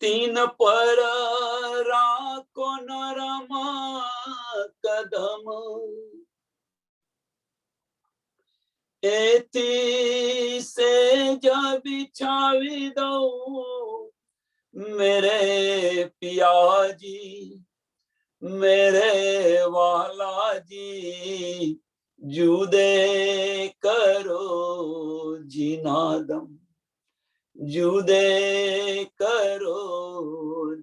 तीन पर राखो नरमा कदम, एती से जब बिछावी दो मेरे पिया जी, मेरे वाला जी, जुदे करो जिनादम, जुदे करो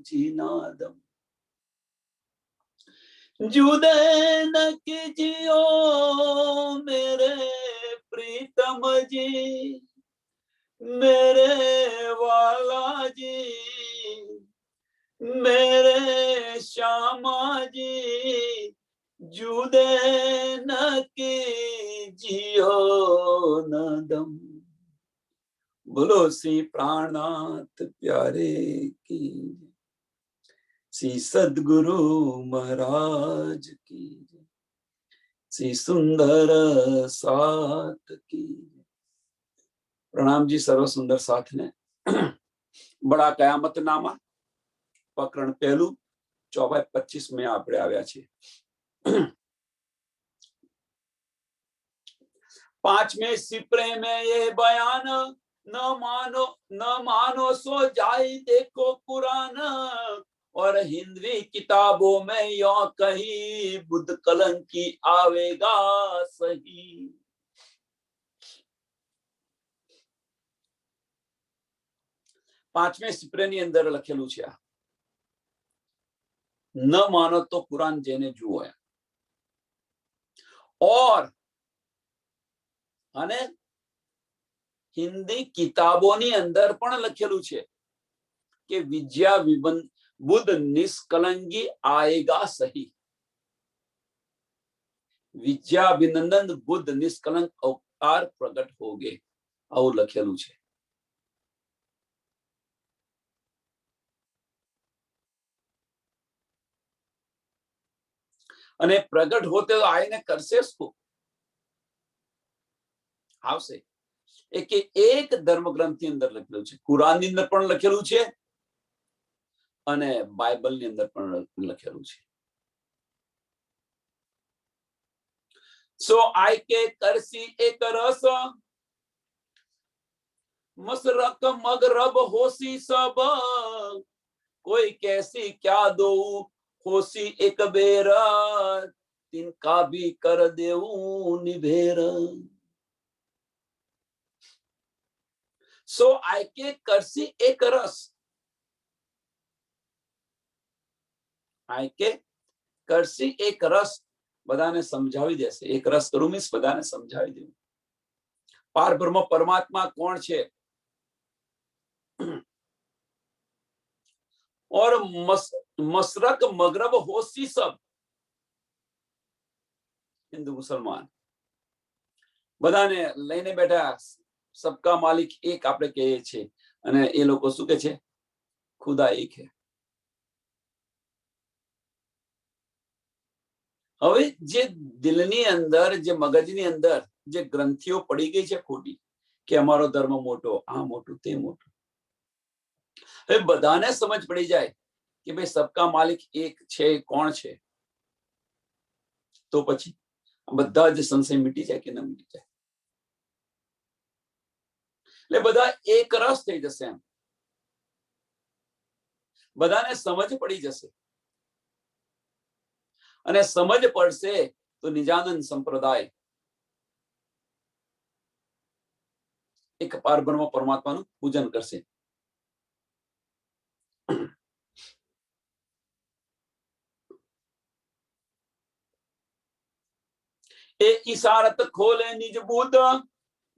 जिनादम, जुदे न कीजियो मेरे प्रीतम जी, मेरे वाला जी, मेरे श्यामा जी, जुदे न कीजियो नदम। बोलो श्री प्राणनाथ प्यारे की, श्री सद्गुरु महाराज की, श्री सुंदर साथ की। प्रणाम जी सर्व सुंदर साथ ने। बड़ा कयामतनामा प्रकरण पहलू 24-25 में આપણે આવ્યા છીએ। 5वें सिपरे में ये बयान, न मानो सो जाई देखो कुरान, और हिंदी किताबों में यो कही बुद्ध कलंकी आवेगा सही। પાંચમે સિપરેની અંદર લખેલું છે, ન માનો તો કુરાન જેને જુઓ, और અને હિન્દી કિતાબોની અંદર પણ લખેલું છે કે વિદ્યા બુદ્ધ નિષ્કલંકી આएगा सही। વિદ્યાભિનંદન બુદ્ધ નિષ્કલંક અવતાર પ્રગટ હોગે, આવું લખેલું છે। અને પ્રગટ હોતે તો આઈને કરશે શું? આવશે। એક ધર્મગ્રંથની અંદર લખેલું છે, કુરાનની અંદર પણ લખેલું છે અને બાઇબલની અંદર પણ લખેલું છે। सो आय के करसी एक रस, मसरक मगरब होसी सब, कोई कैसी क्या दो होसी एक बेर, तिनका भी कर देऊ निभेर। सो आय के करसी एक रस, आय के करसी एक रस બધાને સમજાવી દેશે। એક રસ કરું મીન્સ બધાને સમજાવી દેવું। પાર બ્રહ્મ પરમાત્મા કોણ છે, और मशरक मगरब होशी सब, हिंदू मुसलमान બધાને લઈને બેઠા। सबका मालिक एक આપણે કહીએ છીએ અને એ લોકો શું કહે છે, ખુદા એક है। હવે જે દિલની અંદર, જે મગજની અંદર જે ગ્રંથિઓ પડી ગઈ છે ખોટી, કે અમારો ધર્મ મોટો, આ મોટું તે મોટું, હવે બધાને સમજ પડી જાય કે ભાઈ સબકા માલિક એક છે, કોણ છે, તો પછી બધા જ સંશય મિટી જાય કે ન મિટી જાય। એટલે બધા એક રસ થઈ જશે, એમ બધાને સમજ પડી જશે। અને સમજ પડશે તો નિજાનંદ સંપ્રદાય એક પારબ્રહ્મ પરમાત્માનું પૂજન કરશે। એ ઈશારત ખોલે નિજ બુદ્ધ,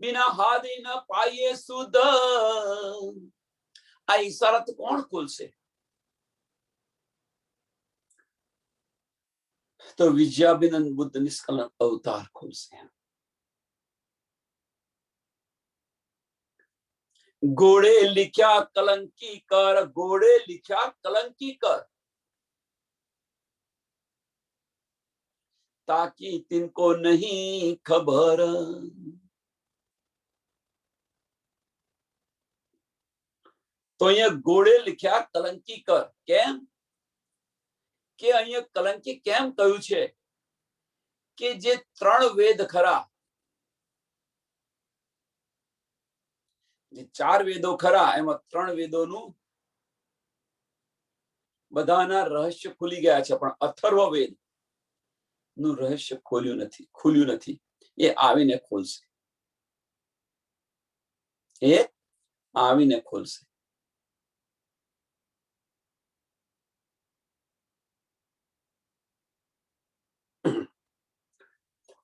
बिना हादी न पाइए सुध। आ ઈશારત કોણ ખોલશે? तो विद्याभिनंद बुद्ध निष्कलंक अवतार खोलसे। घोड़े लिख्या कलंकी कर, घोड़े लिख्या कलंकी कर, ताकि तिनको नहीं खबर। તો અહીંયા ગોળે લખ્યા કલંકી કર. કેમ કે અહીંયા કલંકી કેમ કહ્યું છે કે જે 3 વેદ ખરા, જે 4 વેદો ખરા, એમાં 3 વેદોનું બધાના રહસ્ય ખુલી ગયા છે, પણ અથર્વવેદ નું રહસ્ય ખુલ્યું નથી. એ આવીને ખોલશે, એ આવીને ખોલશે.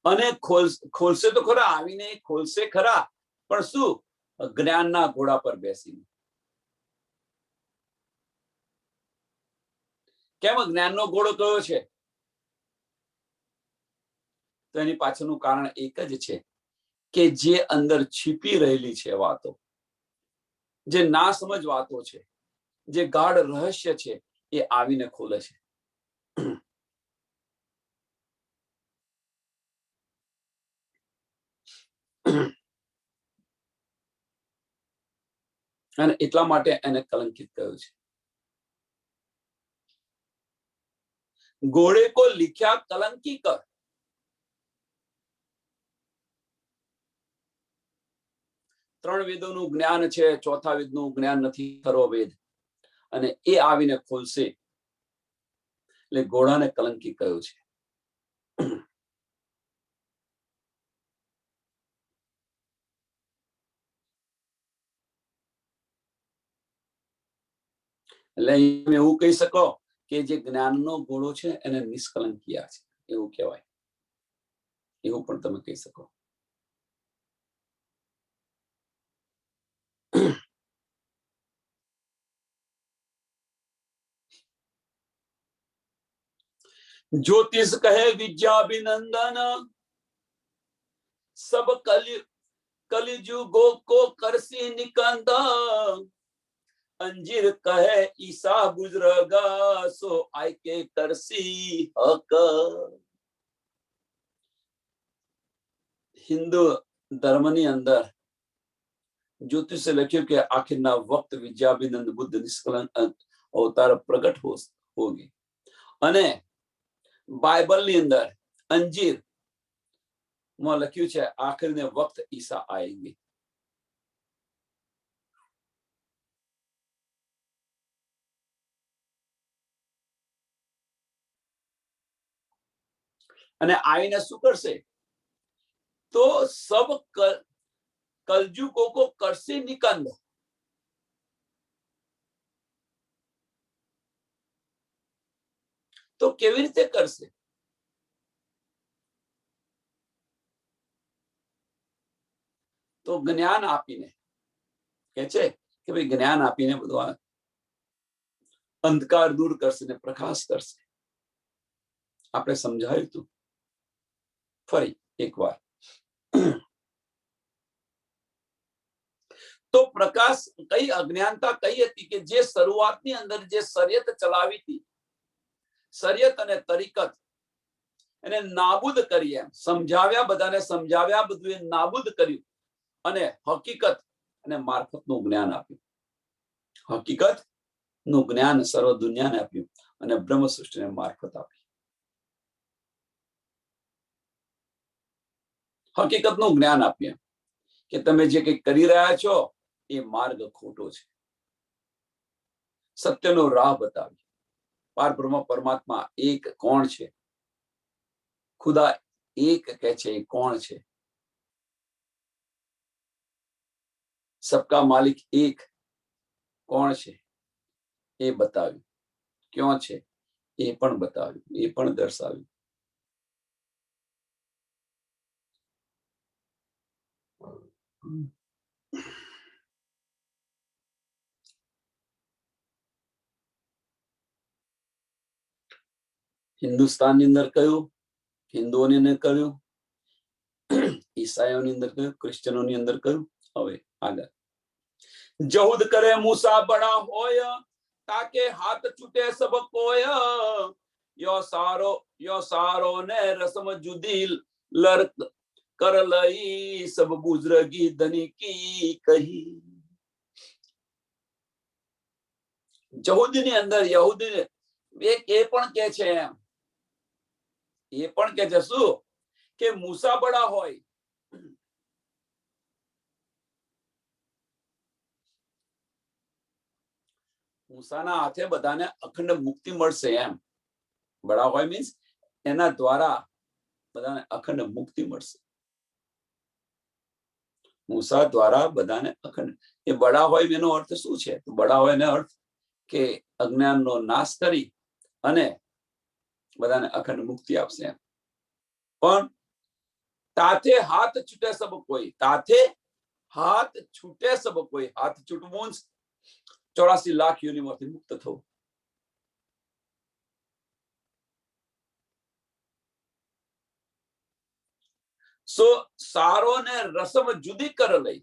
અને ખોલશે તો ખરા, આવીને ખોલશે ખરા, પણ શું? જ્ઞાનના ઘોડા પર બેસીને. કેમ જ્ઞાનનો ઘોડો કયો છે? તો એની પાછળનું કારણ એક જ છે કે જે અંદર છીપી રહેલી છે વાતો, જે ના સમજ વાતો છે, જે ગાઢ રહસ્ય છે, એ આવીને ખોલે છે. અને એટલા માટે એને કલંકિત કહ્યું છે. ઘોડે કો લિખ્યા કલંકી કર. ત્રણ વેદોનું જ્ઞાન છે, ચોથા વેદનું જ્ઞાન નથી, અથર્વવેદ, અને એ આવીને ખોલશે. એટલે ઘોડાને કલંકી કહ્યું છે. એટલે એવું કહી શકો કે જે જ્ઞાનનો ઘોડો છે એને નિષ્કલંકિયા છે, એવું કહેવાય. એવું પણ તમે કહી શકો. ज्योतिष कहे विद्याभिनंदन, सब कलिजुगो को करसी निकंद. अंजीर कहे ईसा गुजरगा, सो आय के करसी हक. हिंदू धर्मनी अंदर ज्योतिष से लख्યું કે આખિરના વખત વિદ્યાભિનંદ બુદ્ધ નિષ્કલંક અવતાર પ્રગટ હોગી. અને બાઇબલની અંદર અંજીર માં લખ્યું છે આખિરને વખત ઈસા આएंगे. અને આવીને શું કરશે? તો સબ કલયુગો કો કરશે નિકંદ. તો કેવી રીતે કરશે? તો જ્ઞાન આપીને કે છે કે ભાઈ જ્ઞાન આપીને બધું અંધકાર દૂર કરશે ને પ્રકાશ કરશે. આપણે સમજાવ્યું હતું ફરી એકવાર. તો પ્રકાશ કઈ અજ્ઞાનતા કઈ હતી કે જે શરૂઆતની અંદર જે શરિયત ચલાવી હતી, શરિયત અને તરીકત એને નાબૂદ કરી, એમ સમજાવ્યા, બધાને સમજાવ્યા, બધું એ નાબૂદ કર્યું અને હકીકત અને મારફતનું જ્ઞાન આપ્યું. હકીકત નું જ્ઞાન સર્વ દુનિયાને આપ્યું અને બ્રહ્મ સૃષ્ટિને મારફત આપી. હકીકતનું જ્ઞાન આપ્યું કે તમે જે કંઈ કરી રહ્યા છો એ માર્ગ ખોટો છે. સત્યનો રાહ બતાવી. પારબ્રહ્મ પરમાત્મા એક કોણ છે? ખુદા એક કે છે, એ કોણ છે? સબકા માલિક એક કોણ છે એ બતાવ્યું. ક્યાં છે એ પણ બતાવ્યું, એ પણ દર્શાવ્યું. હિન્દુસ્તાનની અંદર કયું, હિન્દુઓની અંદર કયું, ઈસાઈઓની અંદર કયું, ક્રિશ્ચનોની અંદર કયું? હવે આગળ. જહુદ કરે મૂસા બડા હોય, તાકે હાથ છૂટે સબ કોય. યો સારો ને રસમ જુદી લર્ક કર લઈ, સબ બુજરગી ધની કી કહી. યહૂદીની અંદર યહૂદી એક એ પણ કે છે એમ, એ પણ કે છે શું કે મૂસા બડા હોય, મૂસાના હાથે બધાને અખંડ મુક્તિ મળશે એમ. બડા હોય મીન્સ એના દ્વારા બધાને અખંડ મુક્તિ મળશે. મૂસા દ્વારા બધાને અખંડ, એ બડા હોય એનો અર્થ શું છે? તો બડા હોય એનો અર્થ કે અજ્ઞાનનો નાશ કરી અને બધાને અખંડ મુક્તિ આપશે એમ. પણ તાથે હાથ છૂટે સબ કોઈ, તાથે હાથ છૂટે સબ કોઈ, હાથ છૂટવું 84 લાખ યોનિમાંથી મુક્ત થવું. સો સારો ને રસમ જુદી કર લઈ.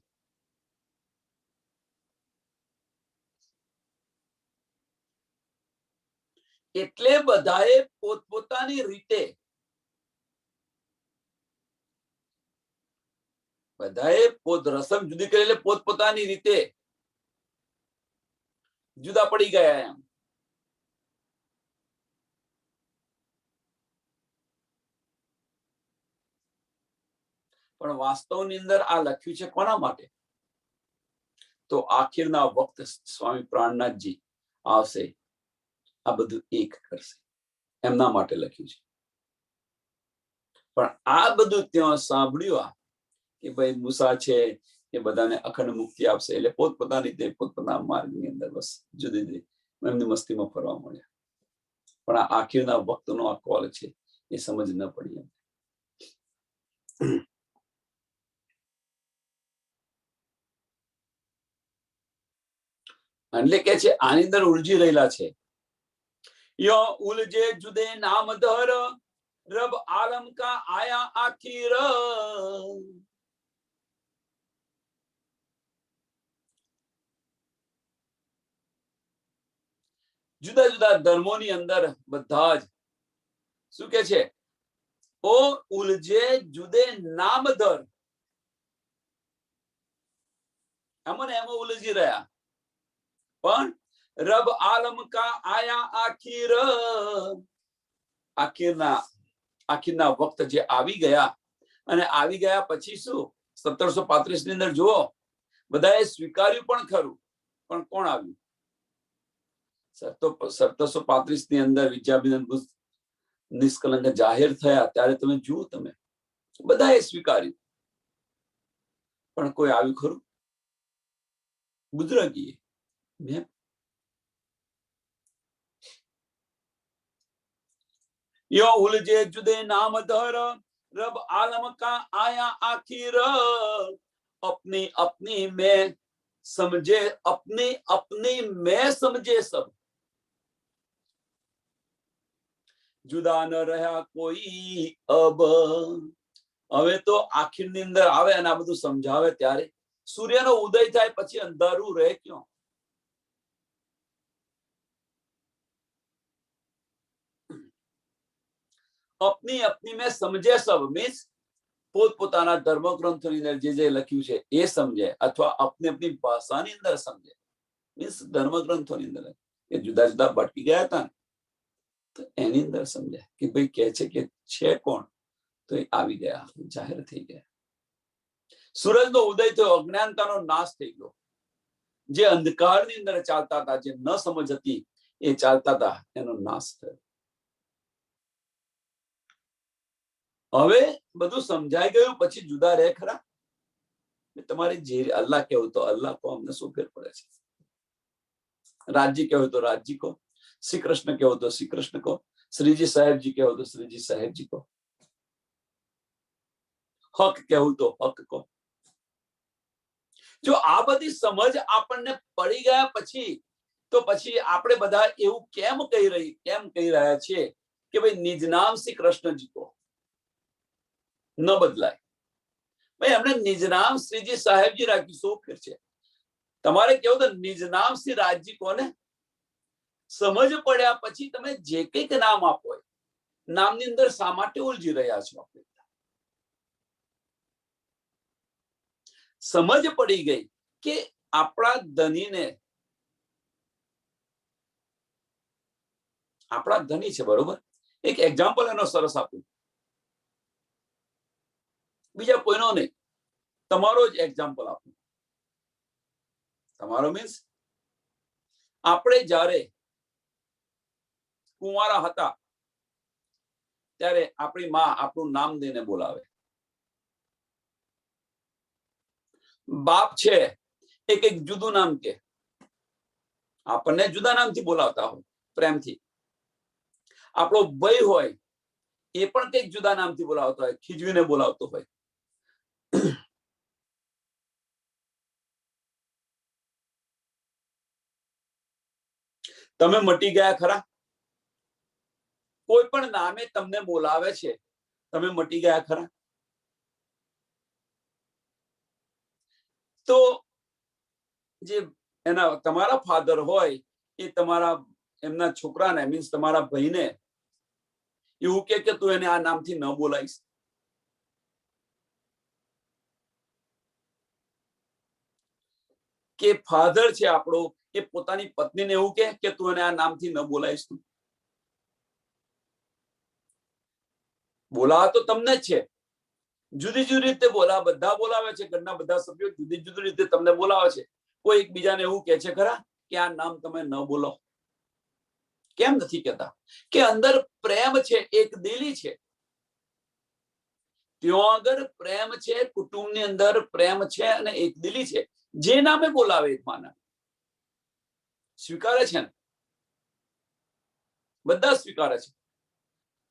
એટલે બધાએ પોતપોતાની રીતે, બધાએ રસમ જુદી કરી એટલે પોતપોતાની રીતે જુદા પડી ગયા એમ. પણ વાસ્તવની અંદર આ લખ્યું છે કોના માટે? તો આખિરના વખત સ્વામી પ્રાણનાથજી આવશે, આ બધું એક કરશે, એમના માટે લખ્યું છે. પણ આ બધું ત્યાં સાંભળ્યું કે ભાઈ મૂસા છે એ બધાને અખંડ મુક્તિ આપશે, એટલે પોતપોતાની રીતે પોતપોતાના માર્ગની અંદર બસ જુદી જુદી એમની મસ્તીમાં ફરવા મળ્યા. પણ આ આખિરના વખતનો આ કોલ છે એ સમજ ન પડી એમ. એટલે કે છે આની અંદર ઉલજી રહેલા છે. યો ઉલજે જુદે નામ ધર, રબ આલમ કા આયા આખીર. જુદા જુદા ધર્મોની અંદર બધા જ શું કે છે? ઓ ઉલજે જુદે નામ ધર, એમાં એમાં ઉલજી રહ્યા. પણ રબ આલમ કા આયા આખીર, આખીરના વખત જે આવી ગયા, અને આવી ગયા પછી શું 1735 ની અંદર જુઓ બધાએ સ્વીકાર્યું પણ ખરું, પણ કોણ આવ્યું? 1735 ની અંદર વિદ્યાભિનંદન નિષ્કલંક જાહેર થયા ત્યારે તમે જુઓ, તમે બધાએ સ્વીકાર્યું, પણ કોઈ આવ્યું ખરું? બુદ્રગીએ યો ઉલજે જુદે નામ ધર, રબ આલમ કા આયા આખીર. अपनी अपनी में समझे, अपनी अपनी में समझे सब, जुदा न રહ્યા કોઈ અબ. હવે તો આખિરની અંદર આવે અને આ બધું સમજાવે ત્યારે સૂર્યનો ઉદય થાય પછી અંધારું રહે ક્યાં? अपनी अपनी में समझे सब मीन्स પોતપોતાના ધર્મગ્રંથોની અંદર જે જે લખ્યું છે એ સમજે, અથવા अपनी अपनी ભાષાની અંદર સમજે. મીન્સ ધર્મગ્રંથોની અંદર એ જુદા જુદા ભટકી ગયા હતા ને, તો એની અંદર સમજે કે ભાઈ કે છે કોણ? તો એ આવી ગયા, જાહેર થઈ ગયા. સૂરજનો ઉદય થયો, અજ્ઞાનતાનો નાશ થઈ ગયો. જે અંધકારની અંદર ચાલતા હતા, જે ન સમજ હતી એ ચાલતા હતા, એનો નાશ થયો. હવે બધું સમજાઈ ગયું પછી જુદા રહે ખરા? તમારે જે અલ્લાહ કહેવું તો અલ્લાહ કો, અમને શું ફેર પડે છે? રાજજી કહેવું તો રાજજી કો, શ્રી કૃષ્ણ કહેવું તો શ્રી કૃષ્ણ કો, શ્રીજી સાહેબજી કહેવું તો શ્રીજી સાહેબજી કો, હક કહેવું તો હક કો. જો આ બધી સમજ આપણને પડી ગયા પછી, તો પછી આપણે બધા એવું કેમ કહી રહ્યા છીએ કે ભાઈ નિજ નામ શ્રી કૃષ્ણજી કો ન બદલાય? ભાઈ એમને નિજ નામ શ્રીજી સાહેબજી રાખ્યું, શું ફેર છે? તમારે કેવું તો નિજ નામ શ્રી રાજજી કોને? સમજ પડ્યા પછી તમે જે કંઈક નામ આપો, નામની અંદર શા માટે ઉલજી રહ્યા છો? આપણે સમજ પડી ગઈ કે આપણા ધનીને આપણા ધણી છે, બરોબર. એક એક્ઝામ્પલ એનો સરસ આપું, બીજા કોઈનો નહીં, તમારો જ એક્ઝામ્પલ આપું. તમારો મીન્સ આપણે જ્યારે કુંવારા હતા ત્યારે આપણી માં આપણું નામ દઈને બોલાવે. બાપ છે એ કંઈક જુદું નામ કે, આપણને જુદા નામથી બોલાવતા હોય પ્રેમથી. આપણો ભાઈ હોય એ પણ કંઈક જુદા નામથી બોલાવતો હોય, ખીજવીને બોલાવતો હોય. તમે મટી ગયા ખરા? કોઈ પણ નામે તમને બોલાવે છે, તમે મટી ગયા ખરા? તો જે એના તમારા ફાધર હોય એ તમારા એમના છોકરાને મીન્સ તમારા ભાઈને એવું કે તું એને આ નામથી ન બોલાઈશ. કે ફાધર છે આપણો એ પોતાની પત્નીને એવું કે તું એને આ નામથી ન બોલાઈશ. તું બોલાવા તો તમને જ છે, જુદી જુદી રીતે બધા બોલાવે છે, ઘરના બધા સભ્યો જુદી જુદી રીતે તમને બોલાવે છે. કોઈ એકબીજાને એવું કે છે ખરા કે આ નામ તમે ન બોલો? કેમ નથી કહેતા? કે અંદર પ્રેમ છે, એક દિલી છે. ત્યાં આગળ પ્રેમ છે, કુટુંબની અંદર પ્રેમ છે અને એક દિલી છે. જે નામે બોલાવે એ માને સ્વીકારે છે ને, બધા સ્વીકારે છે.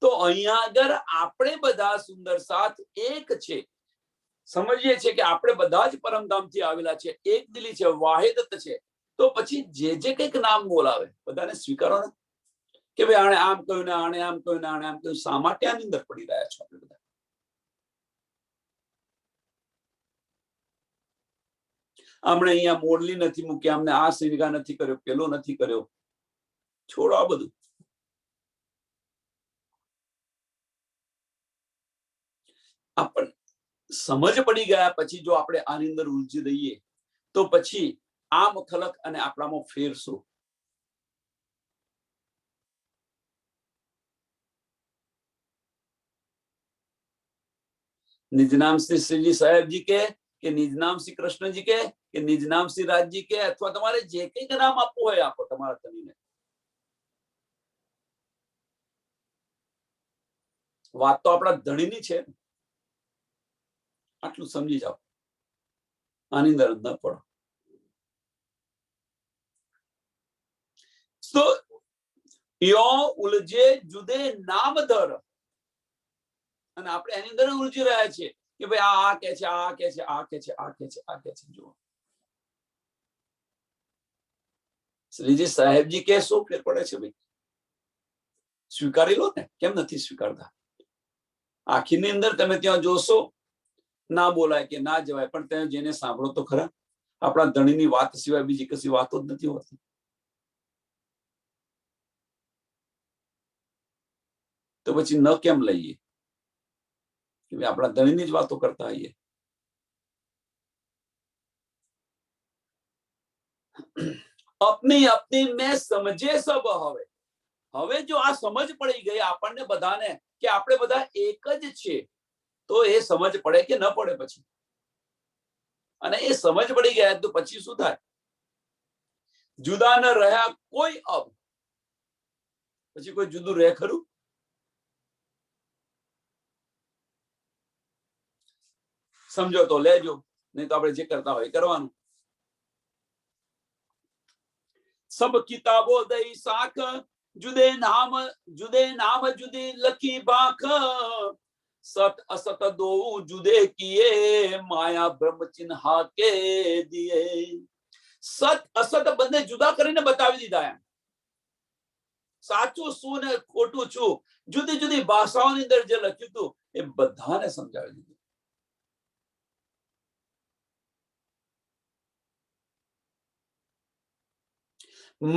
તો અહીંયા આગળ આપણે બધા સુંદર સાથ એક છે, સમજીએ છીએ કે આપણે બધા જ પરમધામથી આવેલા છે, એક દિલી છે, વાહિદત છે. તો પછી જે કંઈક નામ બોલાવે બધાને સ્વીકારો ને, કે ભાઈ આણે આમ કહ્યું ને આણે આમ કહ્યું ને આણે આમ કહ્યું. શા માટે આની અંદર પડી રહ્યા છો આપણે બધા? આપણે અહીંયા મોરલી નથી મૂકી, અમને આ સિંગા નથી કર્યો, પેલો નથી કર્યો. છોડો આ બધું. આપણને સમજ પડી ગયા પછી જો આપણે આની અંદર ઉલઝી દઈએ તો પછી આમ ખલક અને આપણામાં ફેર શું? નિજ નામ શ્રી શ્રીજી સાહેબજી કે નિજ નામ શ્રી કૃષ્ણજી કે નિજ નામ શ્રી રાજજી કે અથવા તમારે જે કંઈક નામ આપવું હોય આપો તમારા ધણીને. વાત તો આપણા ધણીની છે, આટલું સમજી જાઓ, આની અંદર ન પડો. તો યો ઉલજે જુદે નામ ધર, અને આપણે એની અંદર ઉલજી રહ્યા છીએ કે ભાઈ આ કે છે, આ કે છે, આ કે છે, આ કે છે, આ કે છે. જુઓ શ્રીજી સાહેબજી કે શું ફેર પડે છે ભાઈ? સ્વીકારી લો ને, કેમ નથી સ્વીકારતા? આખીની અંદર તમે ત્યાં જોશો ના બોલાય કે ના જવાય, પણ તમે જેને સાંભળો તો ખરા, આપણા ધણીની વાત સિવાય બીજી કશી વાતો જ નથી હોતી. તો પછી ન કેમ લઈએ? આપણા ધણીની જ વાતો કરતા હોઈએ. અપની અપની મેં સમજે સબ. હવે જો આ સમજ પડી ગઈ આપણને બધાને કે આપણે બધા એક જ છીએ, તો એ સમજ પડે કે ન પડે પછી? અને એ સમજ પડી ગયા તો પછી શું થાય? જુદા ન રહ્યા કોઈ અબ. પછી કોઈ જુદું રહે ખરું? સમજો તો લેજો, નહીં તો આપણે જે કરતા હોય કરવાનું. સબ કિતાબો દઈ સાખ, જુદે નામ જુદી લખી બાખ. સત અસત દો જુદે કિએ, માયા બ્રહ્મ ચિન્હા કે દિએ. સત અસત બંને જુદા કરીને બતાવી દીધા. એમ સાચું શું ને ખોટું છું જુદી જુદી ભાષાઓની અંદર જે લખ્યું હતું એ બધાને સમજાવી દીધું.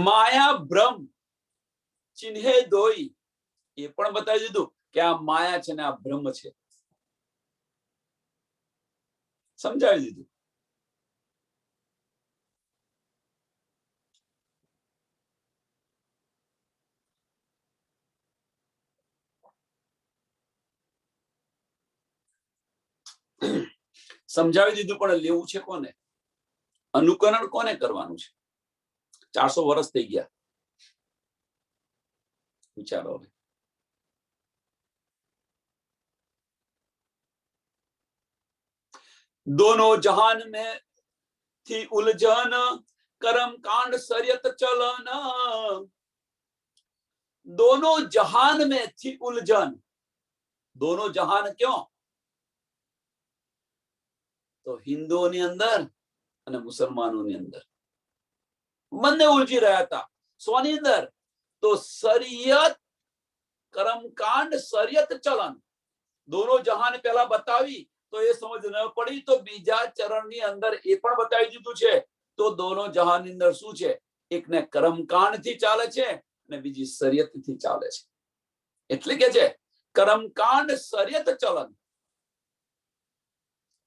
માયા બ્રહ્મ ચિહ્ને દોઈ, એ પણ બતાવી દીધું કે આ માયા છે ને આ બ્રહ્મ છે, સમજાવી દીધું. સમજાવી દીધું, પણ લેવું છે કોને? અનુકરણ કોને કરવાનું છે? 400 વર્ષ થઈ ગયા, વિચારો હવે. दोनों जहान में थी उलझन, कर्म कांड शरीयत चलन. दोनों जहान में थी उलझन. दोनों जहान क्यों? तो हिंदुओની અંદર અને મુસલમાનોની અંદર બંને ઉલજી રહ્યા હતા. સોની અંદર? તો શરીયત, કર્મકાંડ, શરીયત, ચલન. दोनों जहान પહેલા બતાવી તો એ સમજ ન પડી, તો બીજા ચરણની અંદર એ પણ બતાવી દીધું છે. તો दोनों જહાનની અંદર શું છે? એકને કર્મકાંડથી ચાલે છે અને બીજી શરીયતથી ચાલે છે. એટલે કે છે કર્મકાંડ, શરીયત, ચલન,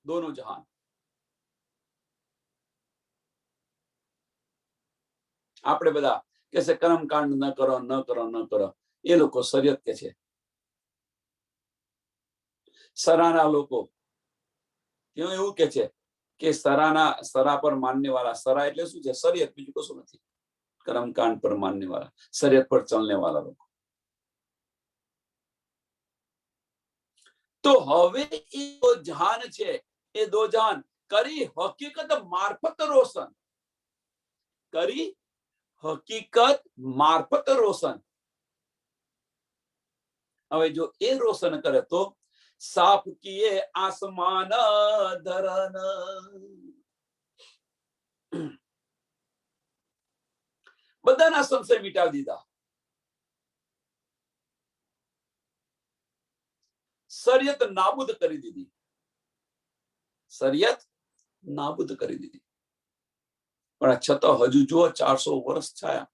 दोनों જહાન. આપણે બધા કે છે કર્મકાંડ ન કરો, ન કરો, ન કરો. એ લોકો શરીયત કે છે. સરાના લોકો એવું કે છે કે સરા પર માનने वाला. સરા એટલે શું છે? શરીયત, બીજું કશું નથી. कर्मकांड पर मानने वाला, शरीयत पर चलने वाला लोग. तो હવે એ જહાન છે, એ દો જહાન કરી હકીકત મારફત રોશન. કરી હકીકત મારફત રોશન. હવે જો એ રોશન કરે તો સાફ કિએ આસમાન ધરન. બધાના સંશય મિટાવી દીધા. શરીયત નાબૂદ કરી દીધી. શરીયત નાબૂદ કરી દીધી. પણ છતાં હજુ જો 400 વર્ષ થયા,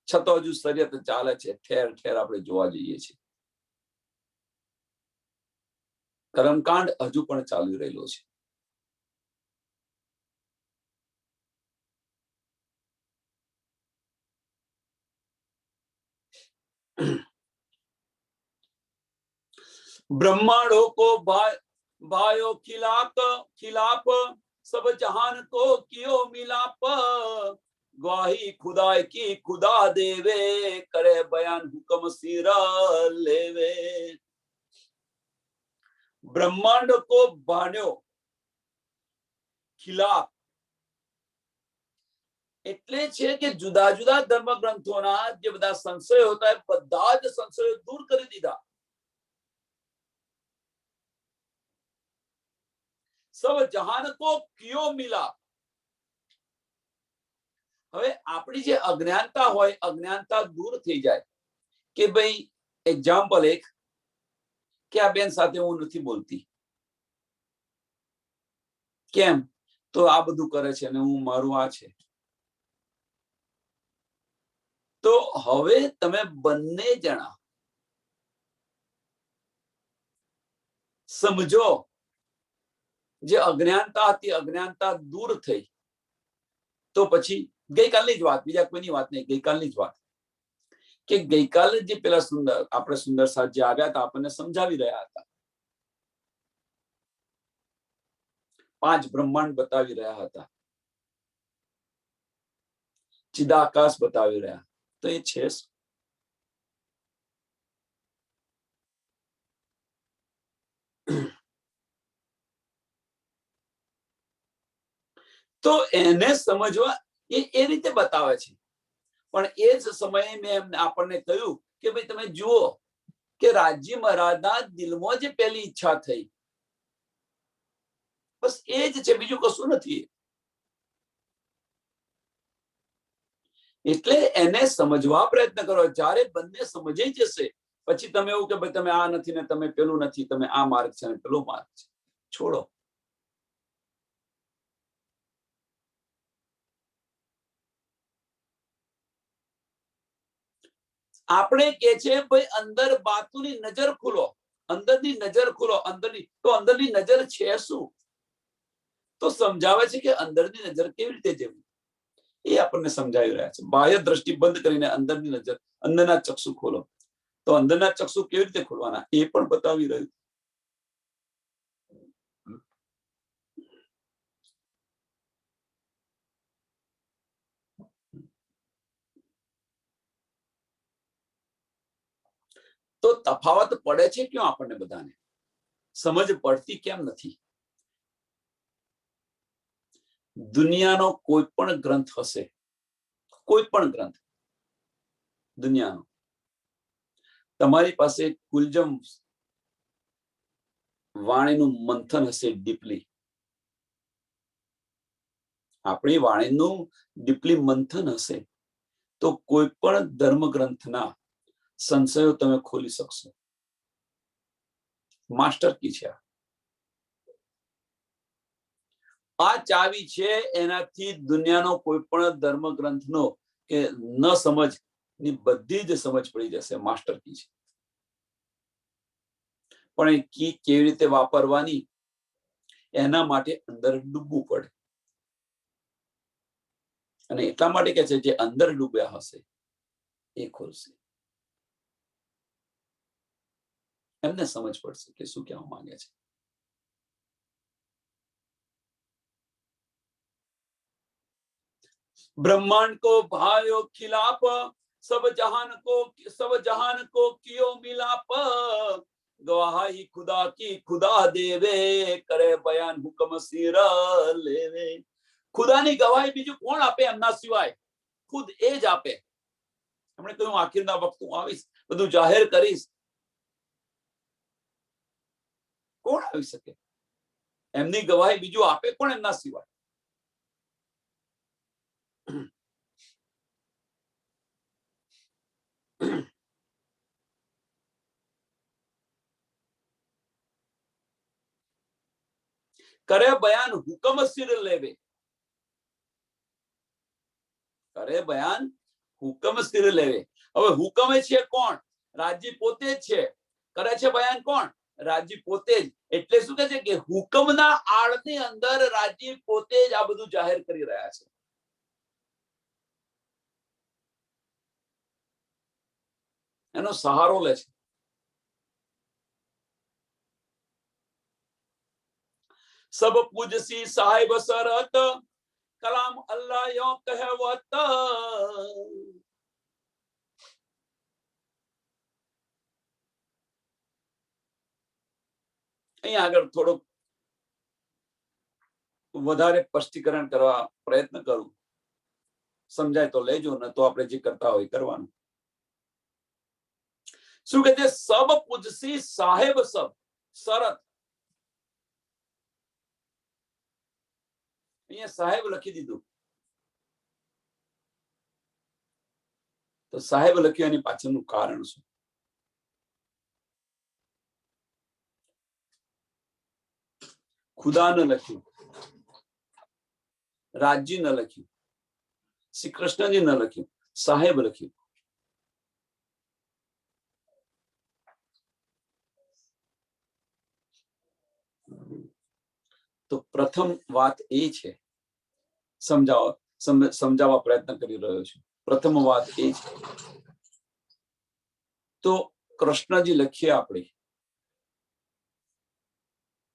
છતાં હજુ શરીયત ચાલે છે. ઠેર ઠેર આપણે જોવા જઈએ છીએ. કર્મકાંડ હજુ પણ ચાલી રહેલો છે. ब्रह्मांडों को भायो खिलाफ सब जहान को कियो मिलाप. ग्वाही खुदाई की खुदा देवे, करे बयान हुक्म सिरा लेवे. ब्रह्मांड को भाण्यो खिलाफ એટલે છે કે જુદા જુદા ધર્મ ગ્રંથોના જે બધા સંશયો હતા, બધા જ સંશયો દૂર કરી દીધા. सब जहान को कियो मिला. હવે આપણી જે અજ્ઞાનતા હોય, અજ્ઞાનતા દૂર થઈ જાય. કે ભાઈ એક્ઝામ્પલ એક, કે આ બેન સાથે હું નથી બોલતી. કેમ? તો આ બધું કરે છે અને હું મારું આ છે. તો હવે તમે બંને જણા સમજો, જે અજ્ઞાનતા હતી, અજ્ઞાનતા દૂર થઈ. તો પછી ગઈકાલની જ વાત, બીજા કોઈની વાત નહીં, ગઈકાલની જ વાત. કે ગઈકાલે જે પેલા આપણે સુંદર સાહેબ જે આવ્યા હતા, આપણને સમજાવી રહ્યા હતા, 5 બ્રહ્માંડ બતાવી રહ્યા હતા, ચિદાકાશ બતાવી રહ્યા. તો એ છે તો એને સમજવા એ રીતે બતાવે છે. પણ એ જ સમયે મેં આપણને કહ્યું કે ભાઈ તમે જુઓ કે રાજી મહારાજના દિલમાં જે પહેલી ઈચ્છા થઈ, બસ એ જ છે, બીજું કશું નથી. એટલે એને સમજવા પ્રયત્ન કરો. જ્યારે બંને સમજાઈ જશે પછી તમે એવું કે ભાઈ તમે આ નથી ને તમે પેલું નથી, તમે આ માર્ગ છે ને પેલો માર્ગ છે, છોડો. આપણે કે છે ભાઈ અંદર બાતુની નજર ખોલો, અંદરની નજર ખોલો. અંદરની તો અંદરની નજર છે શું? તો સમજાવે છે કે અંદરની નજર કેવી રીતે જેવી, એ આપણને સમજાવી રહ્યા છે. બાહ્ય દ્રષ્ટિ બંધ કરીને અંદરની નજર, અંદરના ચક્ષુ ખોલો. તો અંદરના ચક્ષુ કેવી રીતે ખોલવાના એ પણ બતાવી રહ્યું. તફાવત પડે છે ક્યાં? આપણને બધાને સમજ પડતી કેમ નથી? દુનિયાનો કોઈ પણ ગ્રંથ હશે, કોઈ પણ ગ્રંથ દુનિયાનો, તમારી પાસે કુલજમ વાણીનું મંથન હશે ડીપલી, આપણી વાણીનું ડીપલી મંથન હશે તો કોઈ પણ ધર્મ ગ્રંથના સંશયો તમે ખોલી શકશો. માસ્ટર કી છે આ ચાવી છે, એનાથી દુનિયાનો કોઈ પણ ધર્મ ગ્રંથનો કે ન સમજ ની બધી જ સમજ પડી જશે. માસ્ટર કી છે, પણ એ કી કેવી રીતે વાપરવાની એના માટે અંદર ડૂબવું પડે. અને એટલા માટે કે છે જે અંદર ડૂબ્યા હશે એ ખોલશે, એમને સમજ પડશે કે શું કહેવા માંગે છે. ब्रह्मांड को भायो खिलाप, सब जहान को कियो मिलाप, गवाही खुदा की खुदा देवे, करे बयान हुक्म सिर लेवे. ખુદાની ગવાહી બીજું કોણ આપે એમના સિવાય? ખુદ એ જ આપે. એમણે કહ્યું આખિરના વખત હું આવીશ, બધું જાહેર કરીશ. કોણ આવી શકે? એમની ગવાહી બીજું આપે કોણ એમના સિવાય? કરે બયાન હુકમ સિર લેવે, કરે બયાન હુકમ સિર લેવે. હવે હુકમ છે કોણ? રાજી પોતે જ છે. કરે છે બયાન કોણ? રાજી પોતે જ. એટલે શું કહે છે કે હુકમના આડની અંદર રાજી પોતે જ આ બધું જાહેર કરી રહ્યા છે. એનો સહારો લે છે. સબ પૂજસી સાહેબ સરત, કલામ અલ્લાહ યો કહેવત. અહીંયા આગળ થોડુંક વધારે સ્પષ્ટીકરણ કરવા પ્રયત્ન કરું, સમજાય તો લેજો, ને તો આપણે જે કરતા હોય કરવાનું. શું કે છે? સબ પૂજસી સાહેબ સબ સરત. અહીંયા સાહેબ લખી દીધું, તો સાહેબ લખ્યું એની પાછળનું કારણ શું? ખુદા ન લખ્યું, રાજજી ન લખ્યું, શ્રી કૃષ્ણજી ન લખ્યું, સાહેબ લખ્યું. તો પ્રથમ વાત એ છે, સમજાવવા પ્રયત્ન કરી રહ્યો છું. પ્રથમ વાત એ છે, તો કૃષ્ણજી લખીએ, આપણે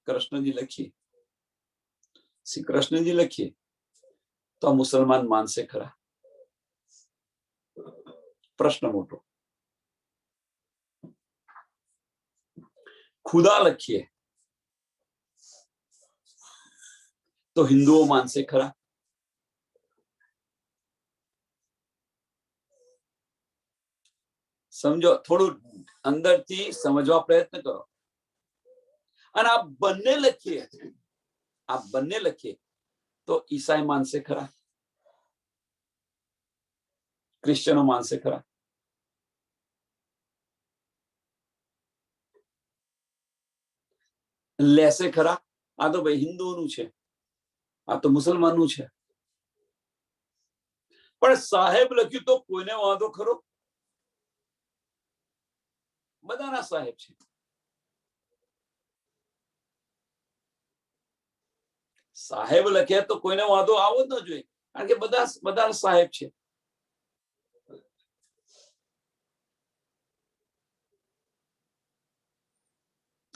કૃષ્ણજી લખીએ, શ્રી કૃષ્ણજી લખીએ, તો મુસલમાન માનશે ખરા? પ્રશ્ન મોટો. ખુદા લખીએ તો હિન્દુઓ માનશે ખરા? સમજો, થોડું અંદરથી સમજવા પ્રયત્ન કરો. અને આ બંને લખીએ તો ઈસાઈ માનશે ખરા? ક્રિશ્ચનો માનશે ખરા? લેશે ખરા? આ તો ભાઈ હિન્દુઓનું છે, આ તો મુસલમાનનું છે. પણ સાહેબ લખ્યું તો કોઈને વાંધો ખરો? બધાના સાહેબ છે. સાહેબ લખે તો કોઈને વાંધો આવો જ ન જોઈએ, કારણ કે બધા સાહેબ છે.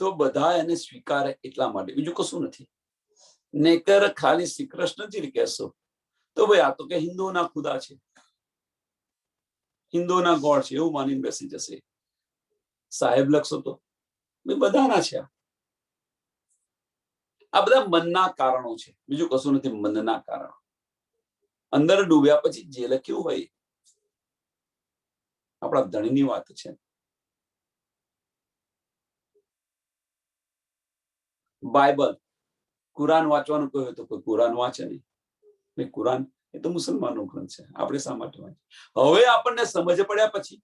તો બધા એને સ્વીકારે એટલા માટે, બીજું કશું નથી. નેકર ખાલી શ્રી કૃષ્ણજી કહેશો તો ભાઈ આ તો કે હિન્દુઓના ખુદા છે, હિન્દુઓના ગોળ છે એવું માનીને બેસી જશે. સાહેબ લખશો તો બધાના છે. આ બધા મનના કારણો છે, બીજું કશું નથી. મનના કારણો. અંદર ડૂબ્યા પછી જે લખ્યું હોય આપણા ધણીની વાત છે. બાઇબલ, કુરાન વાંચવાનું કહ્યું તો કોઈ કુરાન વાંચે નહીં. કુરાન એ તો મુસલમાનનો ગ્રંથ છે, આપણે શા માટે વાંચીએ? હવે આપણને સમજ પડ્યા પછી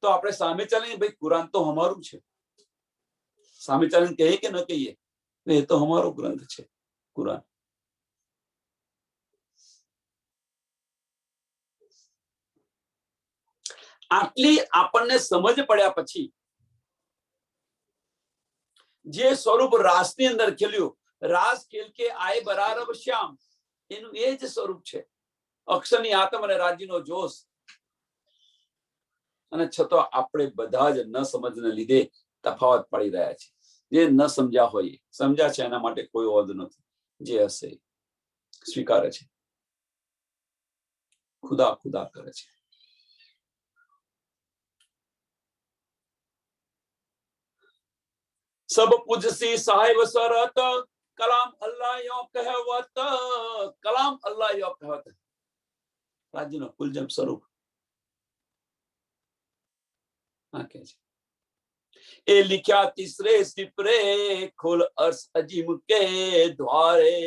તો આપણે સામે ચાલીને ભાઈ કુરાન તો અમારું છે, સામે ચાલીને કહીએ કે ન કહીએ એ તો અમારો ગ્રંથ છે કુરાન. આટલી આપણને સમજ પડ્યા પછી જે સ્વરૂપ રાસની અંદર ખેલ્યું, રાસ ખેલ કે આય બરાબર શ્યામ, એનું એ જ સ્વરૂપ છે. અક્ષરની આત્મ અને રાજ્યનો જોશ. અને છતાં આપણે બધા જ ન સમજને લીધે તફાવત પાડી રહ્યા છે. જે ન સમજ્યા હોય, સમજ્યા છે એના માટે કોઈ ઓદ નથી. જે હશે સ્વીકારે છે, ખુદા ખુદા કરે છે. સબ પૂજસી સાહેબ સરત, કલામ અલ્લાહ યો કહેવત, કલામ અલ્લાહ યો કહેવત. રાજ્યનો કુલજમ સ્વરૂપ આ કે છે. એ लिख्या तीसरे सिपरे, खोल अर्श अजीम के द्वारे.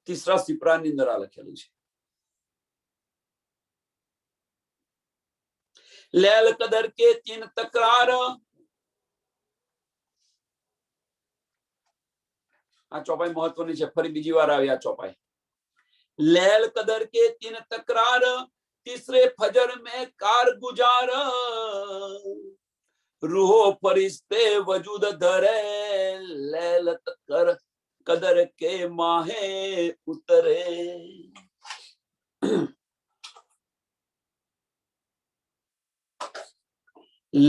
तीसरा सिपराની અંદર આ લખેલું છે. लेल कदर के तीन तकरार. આ ચોપાઈ મહત્વની છે, ફરી બીજી વાર આવી આ ચોપાઈ. लेल कदर के तीन तकरार, तीसरे फजर में कार गुजार. रूहो फरिश्ते वजूद धरे, लेल कदर के माहे उतरे.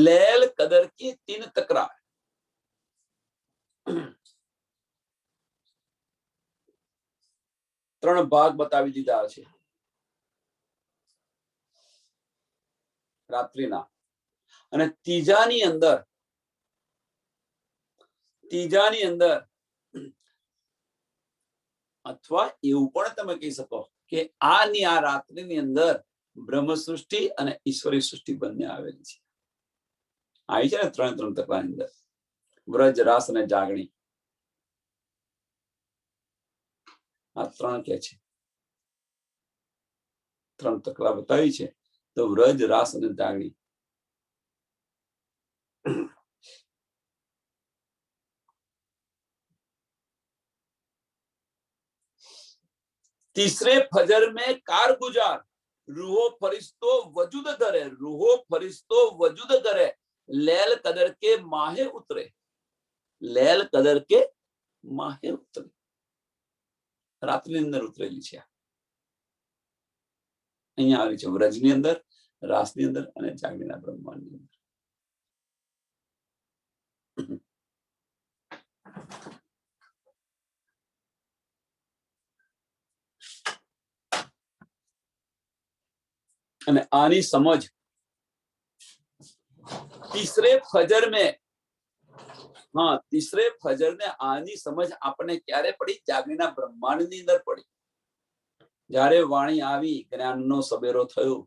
लेल कदर की तीन तकरार. ત્રણ ભાગ બતાવી દીધા છે રાત્રિના. અને ત્રીજાની અંદર અથવા એવું પણ તમે કહી શકો કે આની આ રાત્રિની અંદર બ્રહ્મ સૃષ્ટિ અને ઈશ્વરી સૃષ્ટિ બંને આવેલી છે. આવી છે ને ત્રણ ત્રણ તકરાની અંદર, વ્રજ, રાસ અને જાગણી. આ ત્રણ કે છે, ત્રણ તકરા બતાવી છે. તો વ્રજ, રાસ અને જાગણી. तीसरे फजर में कार गुजार, रूहो फरिश्तो वजूद धरे, रूहो फरिश्तो वजूद धरे, लेल कदर के माहे उतरे. लेल कदर के माहे उतरे. રાત્રિની અંદર ઉતરેલી છે. અહીંયા આવી છે વ્રજની અંદર, રાસની અંદર અને જાગણીના બ્રહ્માંડની અંદર. અને આની સમજ तीसरे फजर में, हाँ तीसरे फजर ने आनी समझ आपने क्यारे पड़ी? जागरणीना બ્રહ્માંડની અંદર પડી. જ્યારે વાણી આવી, જ્ઞાનનો સબેરો થયો,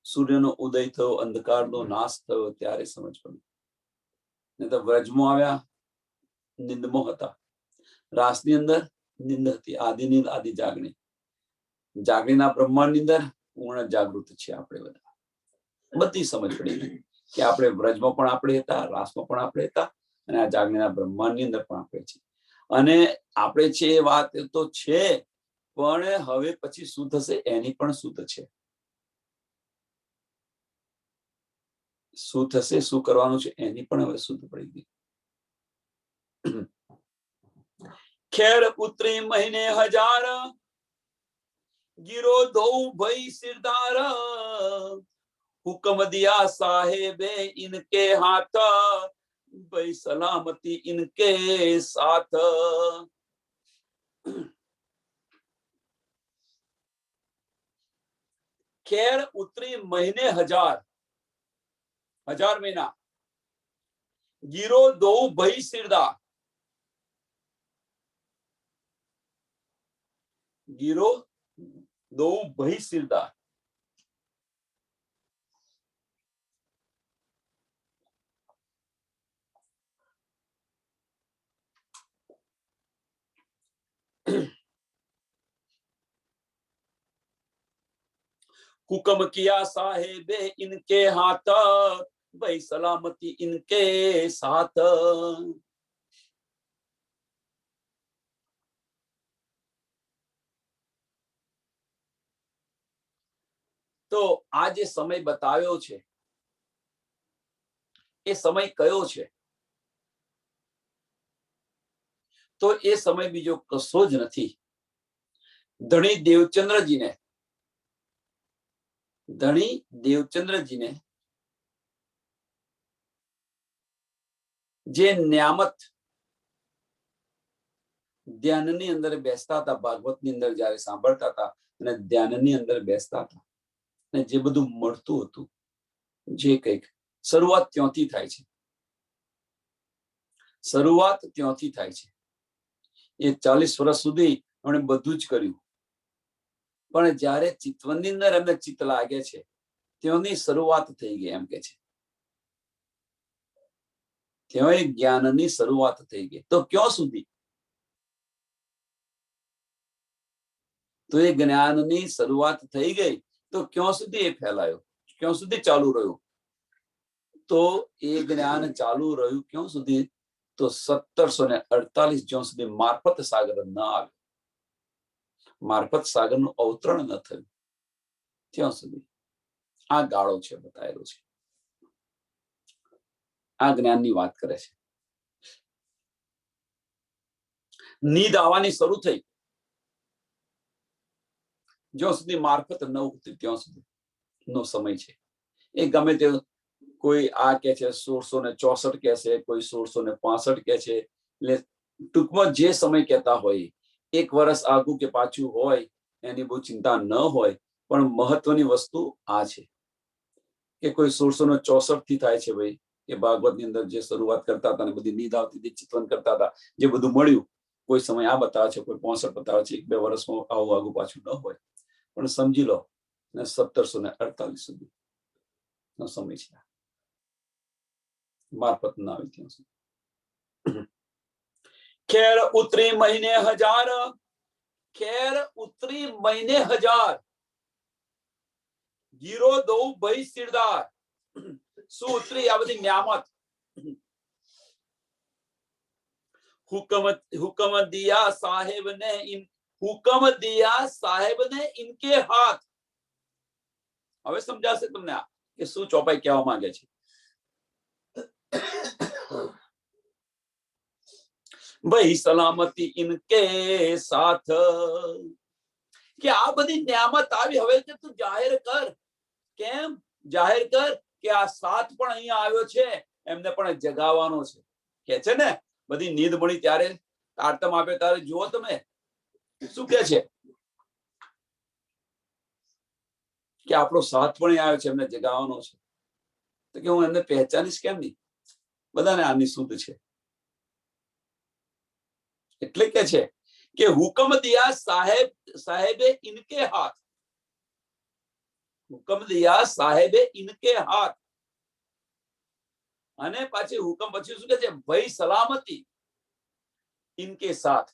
સૂર્યનો ઉદય થયો, અંધકારનો નાશ થયો, ત્યારે સમજ પડી. નહીં તો વ્રજમાં આવ્યા નિંદમાં હતા, રાસની અંદર નિંદ હતી, આદિ નિંદ આદિ જાગણી. જાગણીના બ્રહ્માંડની અંદર પૂર્ણ જાગૃત છે આપણે બધા. બધી સમજ પડી કે આપણે વ્રજમાં પણ આપણે હતા, રાસમાં પણ આપણે હતા, અને આ જાગણીના બ્રહ્માંડની અંદર પણ આપણે છીએ. અને આપણે છે એ વાત તો છે, પણ હવે પછી શું થશે એની પણ શુદ્ધ છે. શું થશે, શું કરવાનું છે એની પણ હવે શુદ્ધ પડી ગઈ. ખેર ઉતરી મહિને હજાર, गिरो दो भई सिरदार, हुक्म दिया साहेबे इनके हाथ, भाई सलामती इनके साथ. ખેર ઉતરી મહિને હજાર, 1000 મહિના, ગીરો દો ભઈ સિરદા, ગીરો દો ભઈ સિરદા, हुक्म किया साहेबे इनके हाथ, भाई सलामती इनके साथ। तो आज ये समय बतायो छे, ये समय कयो छे? तो ये समय बीजो कशो ज नथी। धनी देवचंद्र जी ने जे न्यामत ધ્યાનની અંદર બેસતા હતા, ભાગવતની અંદર જ્યારે સાંભળતા હતા અને ધ્યાનની અંદર બેસતા હતા અને જે બધું મળતું હતું, જે કંઈક શરૂઆત ત્યાંથી થાય છે, શરૂઆત ત્યાંથી થાય છે। એ 40 વર્ષ સુધી એમણે બધું જ કર્યું, પણ જ્યારે ચિતવનની અંદર એમને ચિત્ત લાગે છે ત્યાંની શરૂઆત થઈ ગઈ એમ કે છે, ત્યાં એક જ્ઞાનની શરૂઆત થઈ ગઈ। તો ક્યાં સુધી? તો એ જ્ઞાનની શરૂઆત થઈ ગઈ તો ક્યાં સુધી એ ફેલાયો, ક્યાં સુધી ચાલુ રહ્યું? તો એ જ્ઞાન ચાલુ રહ્યું ક્યાં સુધી? તો 1748 જ્યાં સુધી મારફત સાગર ન આવ્યો, મારફત સાગરનું અવતરણ ન થયું ત્યાં સુધી આ ગાળો છે, બતાવેલો છે, આ જ્ઞાનની વાત કરે છે। નીંદ આવવાની શરૂ થઈ જ્યાં સુધી મારફત ન ઉતરી ત્યાં સુધી નો સમય છે। એ ગમે તે કોઈ આ કે છે 1664 કે છે, કોઈ 1665 કે છે, એટલે ટૂંકમાં જે સમય કહેતા હોય, એક વર્ષ આગું કે પાછું હોય એની બહુ ચિંતા ન હોય, પણ મહત્વની વસ્તુ આ છે કે કોઈ 1664 થી થાય છે ભાઈ, કે ભાગવતની અંદર જે શરૂઆત કરતા હતા ને બધી નીંદ આવતી હતી, ચિંતન કરતા હતા, જે બધું મળ્યું, કોઈ સમય આ બતાવે છે, કોઈ 65 બતાવે છે, 1-2 વર્ષમાં આવું આગું પાછું ન હોય, પણ સમજી લો ને 1748 સુધી નો સમય છે, મારફત ના આવી ત્યાં સુધી। ખેર ઉતરી મહિને હજાર, ખેર ઉતરી મહિને હજાર, ગીરો દો ભઈ સિરદાર। શું ઉતરી? આ બધી ન્યામત। હુકમ દિયા સાહેબ ને હુકમ દિયા સાહેબ ને ઇનકે હાથ। હવે સમજાશે તમને આ કે શું ચોપાઈ કહેવા માંગે છે। ભાઈ સલામતી ઇનકે સાથ, કે આ બધી ન્યામત આવી, હવે કે તું જાહેર કર। કેમ જાહેર કર? કે આ સાથ પણ અહીંયા આવ્યો છે, એમને પણ જગાવવાનો છે, કે છે ને બધી નીંદ મળી ત્યારે તારતમ આપ્યો ત્યારે જુઓ તમે શું કે છે કે આપણો સાથ પણ આવ્યો છે, એમને જગાવવાનો છે। તો કે હું એમને પહેચાનીશ કેમ નહીં? બધાને આની શુદ્ધ છે, એટલે કે છે કે હુકમ દિયા સાહેબે ઇનકે હાથ, હુકમ દિયા સાહેબે ઇનકે હાથ, અને પાછી હુકમ પછી શું કે છે? ભાઈ સલામતી ઇનકે સાથ,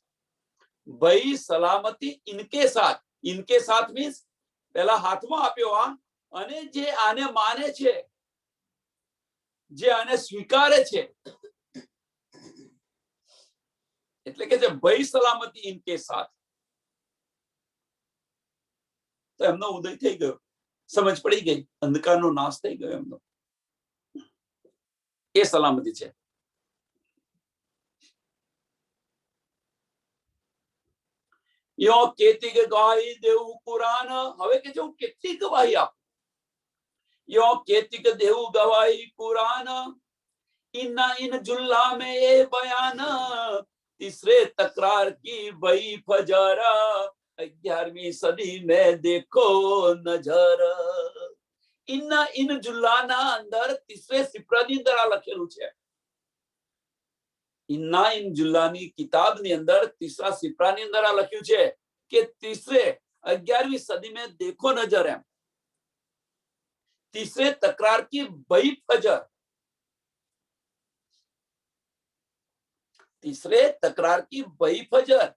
ભાઈ સલામતી ઇનકે સાથ। ઇનકે સાથ મીન્સ પેલા હાથમાં આપ્યો આ, અને જે આને માને છે, જે આને સ્વીકારે છે, એટલે કે છે ભાઈ સલામતી ઇનકે સાથ। તો એમનો ઉદય થઈ ગયો, સમજ પડી ગઈ, અંધકારનો નાશ થઈ ગયો એમનો, એ સલામતી છે। યો કેતી કે ગવાહી દેવું કુરાન, હવે કે જો કેટલી ગવાહી આપ, યો કેતી કે દેવું ગવાહી કુરાન, इन्ना इन जुल्ला में ये बयान, तीसरे तकरार की भई फजरा, 11वीं સદી में देखो नजर इन જુલ્લાના અંદર તીસરે સિપરાની અંદર આ લખેલું છે. इन જુલ્લાની કિતાબની અંદર તીસરા સિપરાની અંદર આ લખ્યું છે કે તીસરે 11वीं સદી में देखो नजर એમ. तीसरे तकरार की बई फजर, तीसरे तकरार की बई फजर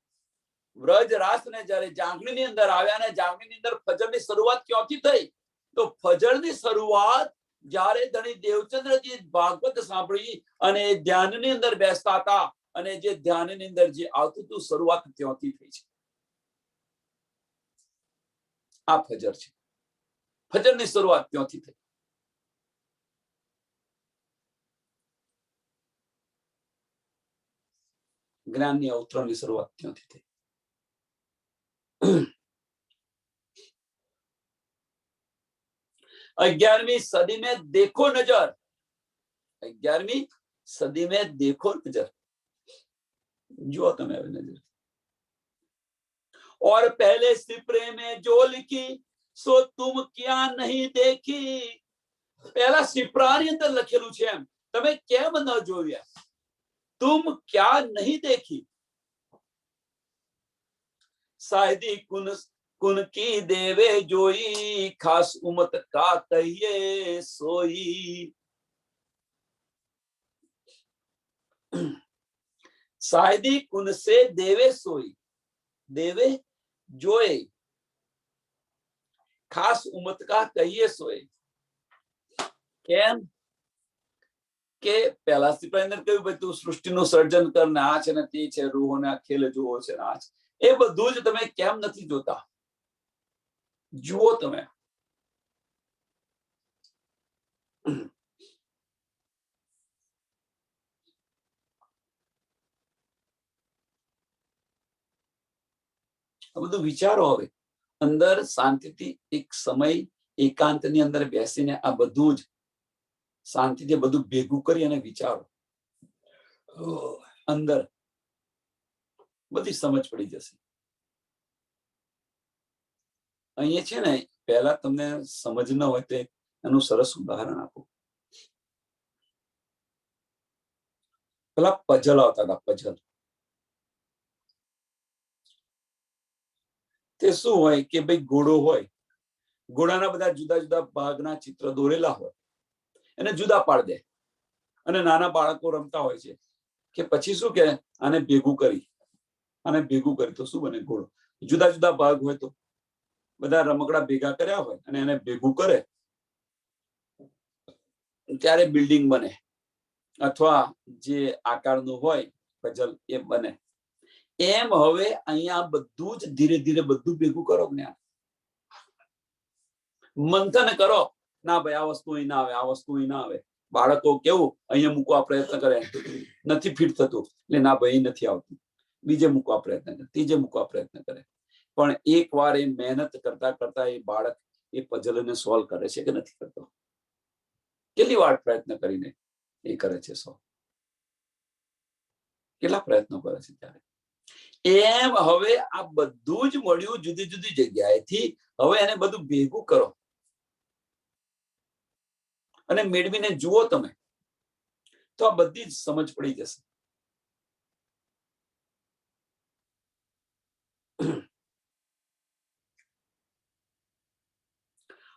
વ્રજરાસ ને જ્યારે જાગણીની અંદર આવ્યા ને જાગણીની અંદર ફજરની શરૂઆત ક્યાંથી થઈ? તો ફજરની શરૂઆત જ્યારે ધણી દેવચંદ્રજી ભાગવત સાંભળી અને ધ્યાનની અંદર બેસતા હતા અને જે ધ્યાનની અંદર જે આવતું હતું શરૂઆત ત્યાંથી થઈ છે. આ ફજર છે. ફજરની શરૂઆત ત્યાંથી થઈ. જ્ઞાનની અવતરણની શરૂઆત ત્યાંથી થઈ. 11वीं सदी में देखो नजर, 11वीं सदी में देखो नजर, जो तुम्हें नजर. और पहले सिपरे में जो लिखी सो तुम क्या नहीं देखी. पहला सिपरानी अंदर लखेलू છે એમ તમે કેમ ન જોયા? तुम क्या नहीं देखी. शायदी कुन की देवे जोई खास उमत का कहिए सोई. शायदी कुन से देवे सोई, देवे जोए खास उमत का कहिए सोए. केम કે પહેલા સિપાઈ અંદર કહ્યું ભાઈ તું સૃષ્ટિનું સર્જન કર ને આ છે ને તે છે રૂહોને આ ખેલ જુઓ છે ને આ છે એ બધું જ તમે કેમ નથી જોતા? જુઓ તમે. આ બધું વિચારો. હવે અંદર શાંતિથી એક સમય એકાંતની અંદર બેસીને આ બધું જ શાંતિથી બધું ભેગું કરી અને વિચારો. અંદર બધી સમજ પડી જશે. અહીંયા છે ને પહેલા તમને સમજ ન હોય તો એનું સરસ ઉદાહરણ આપું. પેલા પઝલ આવતા હતા. પઝલ તે શું હોય કે ભાઈ ઘોડો હોય, ઘોડાના બધા જુદા જુદા ભાગના ચિત્ર દોરેલા હોય, એને જુદા પાડ દે અને નાના બાળકો રમતા હોય છે કે પછી શું કે આને ભેગું કરી તો શું બને? ઘોડો. જુદા જુદા ભાગ હોય તો બધા રમકડા ભેગા કર્યા હોય અને એને ભેગું કરે ત્યારે બિલ્ડિંગ બને અથવા જે આકારનું હોય પઝલ એ બને. એમ હવે અહીંયા બધું જ ધીરે ધીરે બધું ભેગું કરો. જ્ઞાન મંથન કરો. ના ભાઈ આ વસ્તુ અહીં ના આવે, આ વસ્તુ અહીં ના આવે. બાળકો કેવું અહીંયા મૂકવા પ્રયત્ન કરે, નથી ફિટ થતું એટલે ના ભાઈ નથી આવતું, બીજે મૂકવા પ્રયત્ન કરે, ત્રીજે મૂકવા પ્રયત્ન કરે. પણ એક વાર એ મહેનત કરતા કરતા એ બાળક એ પઝલને સોલ્વ કરે છે કે નથી કરતો? કેટલી વાર પ્રયત્ન કરીને એ કરે છે સોલ્વ? કેટલા પ્રયત્નો કરે છે ત્યારે? એમ હવે આ બધું જ મળ્યું જુદી જુદી જગ્યાએથી. હવે એને બધું ભેગું કરો અને મેળવીને જુઓ તમે તો આ બધી જ સમજ પડી જશે.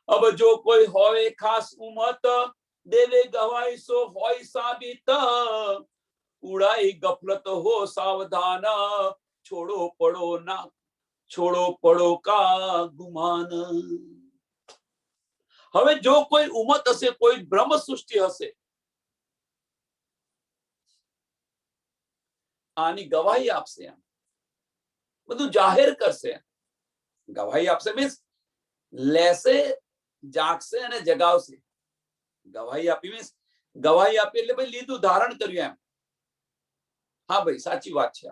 अब जो कोई होवे खास उमत देवे गवाई सो होय साबित उड़ाई गफलत हो सावधान छोड़ो पड़ो का गुमान. હવે જો કોઈ ઉમત હશે, કોઈ બ્રહ્મ સૃષ્ટિ હશે, આની ગવાહી આપશે, એમ બધું જાહેર કરશે. ગવાહી આપશે મીન્સ લેશે, જાગશે અને જગાવશે. ગવાહી આપી મીન્સ ગવાહી આપી એટલે ભાઈ લીધું, ધારણ કર્યું એમ. હા ભાઈ સાચી વાત છે.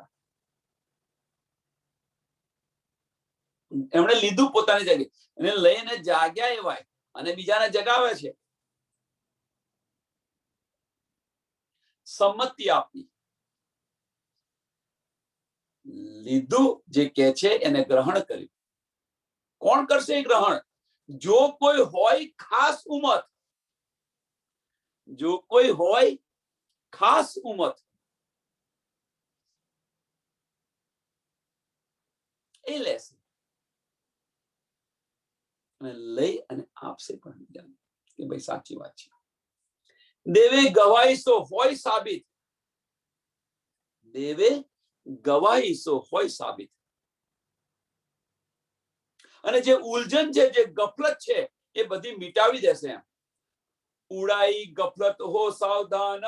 એમણે લીધું પોતાની જગ્યાએ, એને લઈને જાગ્યા એવાય અને બીજાને જગાવે છે. સંમતિ આપી, લીધું જે કે છે એને ગ્રહણ કર્યું. કોણ કરશે એ ગ્રહણ? જો કોઈ હોય ખાસ ઉમત, જો કોઈ હોય ખાસ ઉમત, એ લેશે અને લઈ અને આપશે પણ બીજાને કે ભાઈ સાચી વાત છે. દેવે ગવાઈ સો હોય સાબિત, દેવે ગવાઈ સો હોય સાબિત. અને જે ઉલઝન છે, જે ગફલત છે, એ બધી મિટાવી દેશે. એમ ઉડાઈ ગફલત હો સાવધાન,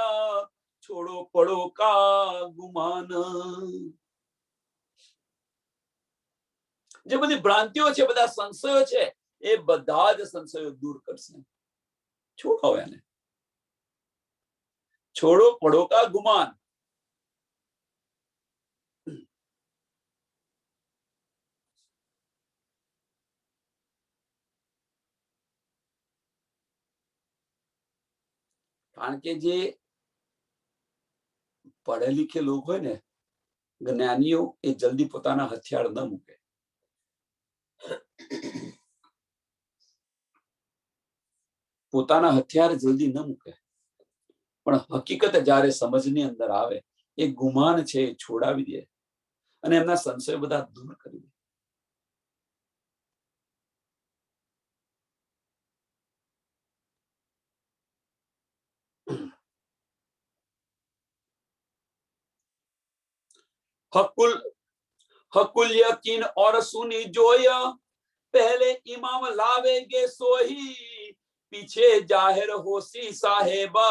છોડો પડો કા ગુમાન. જે બધી ભ્રાંતિઓ છે, બધા સંશયો છે, એ બધા જ સંશયો દૂર કરશે. છોડો એને, છોડો પડો કા ગુમાન. કારણ કે જે પઢે લિખે લોક હોય ને, જ્ઞાનીઓ, એ જલ્દી પોતાના હથિયાર ન મૂકે. પોતાના હથિયાર જલ્દી ન મૂકે, પણ હકીકત જ્યારે સમજની અંદર આવે, એ ગુમાન છે એ છોડાવી દે અને એમના સંશય બધા દૂર કરી દે. हकुल यकीन और सुनी जोया, पहले इमाम लावेगे सोही, पीछे जाहिर होसी साहेबा,